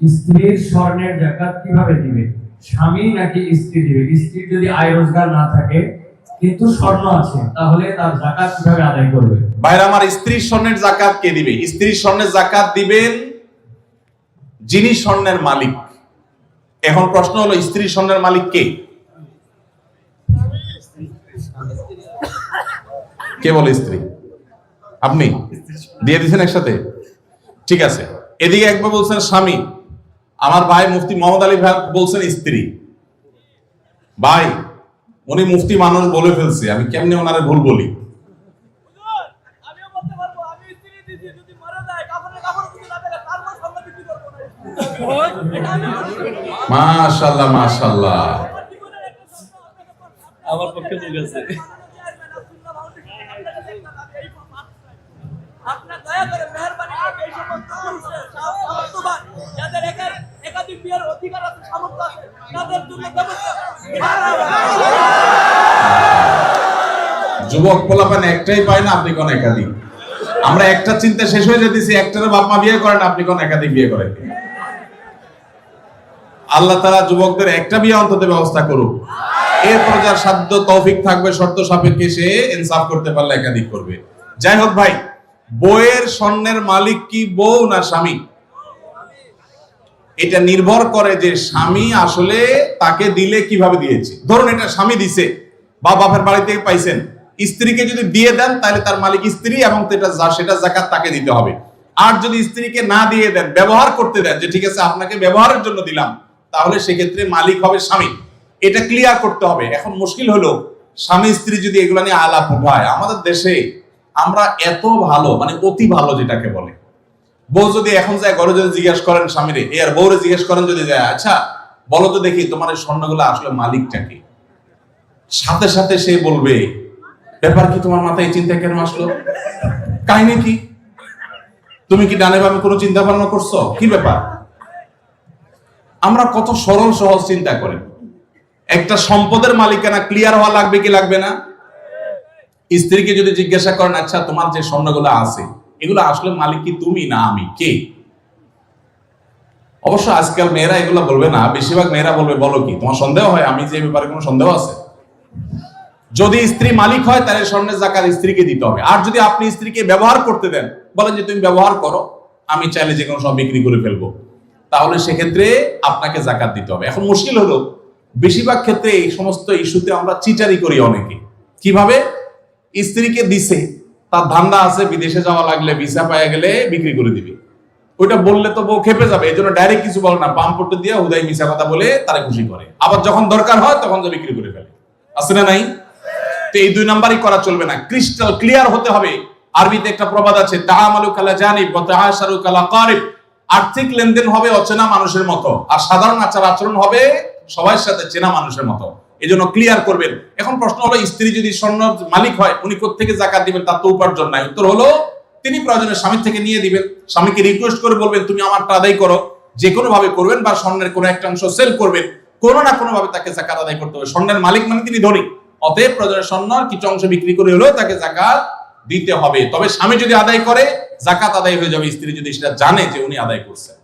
স্ত্রীর স্বর্ণের যাকাত কিভাবে দিবে? স্বামী নাকি স্ত্রী দিবে? স্ত্রীর যদি আয় রোজগার না থাকে কিন্তু স্বর্ণ আছে, তাহলে তার যাকাত কিভাবে আদায় করবে? ভাইরা আমার, স্ত্রীর স্বর্ণের যাকাত কে দিবে? স্ত্রীর স্বর্ণের যাকাত দিবেন যিনি স্বর্ণের মালিক। এখন প্রশ্ন হলো, স্ত্রীর স্বর্ণের মালিক কে? কে বলে স্ত্রী? আপনি দিয়ে দিচ্ছেন একসাথে? ঠিক আছে, এদিকে একবার বলছেন স্বামী, আমার ভাই মুফতি মোহাম্মদ আলী ভাই বলছেন স্ত্রী। ভাই, উনি মুফতি মানুষ বলে ফেলছে, আমি কেমনে ওনারে ভুল বলি? মাশাআল্লাহ মাশাআল্লাহ, আমার পক্ষে ঠিক আছে। আপনার দয়া করে মেহেরবানি করে এই সমস্ত সামর্থ্যবান যাদের একাধিক বিয়ের অধিকার আছে, সামর্থ্য আছে, তাদের জন্য ব্যবস্থা। যুবক পোলাপান একটাই পায় না, আপনি কোন একাধিক? আমরা একটা চিন্তা শেষ হয়ে যেতেছি, একটার বাপ মা বিয়ে করেন, আপনি কোন একাধিক বিয়ে করেন? আল্লাহ তাআলা যুবকদের একটা বিয়ে অন্তত ব্যবস্থা করুক, এরপর যার সাধ্য তৌফিক থাকবে শর্ত সাপেক্ষে সে ইনসাফ করতে পারলে একাধিক করবে। যাই হোক ভাই, বউয়ের স্বর্ণের মালিক কি বউ না স্বামী? এটা নির্ভর করে যে স্বামী আসলে তাকে দিলে কিভাবে দিয়েছে। ধরুন এটা স্বামী দিছে বা বাপের বাড়ি থেকে পাইছেন, স্ত্রীকে যদি দিয়ে দেন তাহলে তার মালিক স্ত্রী এবং সেটা যাকাত তাকে দিতে হবে। আর যদি স্ত্রীকে না দিয়ে দেন, ব্যবহার করতে দেন, যে ঠিক আছে আপনাকে ব্যবহারের জন্য দিলাম, তাহলে সেক্ষেত্রে মালিক হবে স্বামী। এটা ক্লিয়ার করতে হবে। এখন মুশকিল হলো, স্বামী স্ত্রী যদি এগুলো নিয়ে আলাপ উঠায়, আমাদের দেশে আমরা এত ভালো, মানে অতি ভালো যেটাকে বলে, বউ যদি এখন যায় ঘরে যদি জিজ্ঞেস করেন স্বামীরে, আর বউরে জিজ্ঞেস করেন যদি যায়, আচ্ছা বলো তো দেখি তোমার এই স্বর্ণগুলো আসলে মালিকটা কি, সাথে সাথে সে বলবে, ব্যাপার কি, তোমার মাথায় এই চিন্তা কেন আসলো, কাহিনী কি, তুমি কি ডানে বামে কোনো চিন্তা ভাবনা করছো, কি ব্যাপার? আমরা কত সরল সহজ চিন্তা করি। একটা সম্পদের মালিকানা ক্লিয়ার হওয়া লাগবে কি লাগবে না? স্ত্রীকে যদি জিজ্ঞাসা করেন, আচ্ছা তোমার যে স্বর্ণগুলো আছে এগুলো আসলে মালিক কি তুমি না আমি, কে? অবশ্য আজকাল মেয়েরা এগুলো বলবে না, বেশিরভাগ মেয়েরা বলবে, বলো কি তোমার সন্দেহ হয় আমি যে ব্যাপারে কোনো সন্দেহ আছে? যদি স্ত্রী মালিক হয় তাহলে স্বর্ণের যাকাত স্ত্রীকে দিতে হবে। আর যদি আপনি স্ত্রীকে ব্যবহার করতে দেন, বলেন যে তুমি ব্যবহার করো, আমি চাইলে যে কোনো সব বিক্রি করে ফেলবো, তাহলে সেক্ষেত্রে আপনাকে যাকাত দিতে হবে। এখন মুশকিল হলো, বেশিরভাগ ক্ষেত্রে এই সমস্ত ইস্যুতে আমরা চিটারি করি অনেকে। কিভাবে? স্ত্রীকে দিছে, তার ধান্দা আছে বিদেশে যাওয়া লাগলে ভিসা পাওয়া গেলে বিক্রি করে দিবে, ওইটা বললে তো বউ খেপে যাবে, এই জন্য ডাইরেক্ট কিছু বলে না, পাম্পটা দিয়ে হুদাই মিশা কথা বলে তারা খুশি করে, আবার যখন দরকার হয় তখন তো বিক্রি করে ফেলে। আছে না নাই? তো এই দুই নাম্বারই করা চলবে না, ক্রিস্টাল ক্লিয়ার হতে হবে। আরবিতে একটা প্রবাদ আছে, তাআমালু কালা জানিব ওয়া তাআশারু কালা কারিব। আর্থিক লেনদেন হবে অচেনা মানুষের মতো, আর সাধারণ আচার আচরণ হবে সবার সাথে চেনা মানুষের মতো। এই জন্য ক্লিয়ার করবেন। এখন প্রশ্ন হলো, স্ত্রী যদি স্বর্ণ মালিক হয়, উনি কোত্থেকে যাকাত দিবেন? তার তো উপার্জন নাই। উত্তর হলো, তিনি প্রয়োজনে স্বামীর থেকে নিয়ে দিবেন। স্বামীকে রিকোয়েস্ট করে বলবেন, তুমি আমারটা আদায় করো, যে কোনো ভাবে করবেন, বা স্বর্ণের কোনো একটা অংশ সেল করবেন, কোনো না কোনো ভাবে তাকে যাকাত আদায় করতে হবে। স্বর্ণের মালিক মানে তিনি ধনী, অতএব প্রয়োজনে স্বর্ণ কিছু অংশ বিক্রি করে হলেও তাকে যাকাত দিতে হবে। তবে স্বামী যদি আদায় করে, যাকাত আদায় হয়ে যাবে, স্ত্রী যদি সেটা জানে যে উনি আদায় করছেন।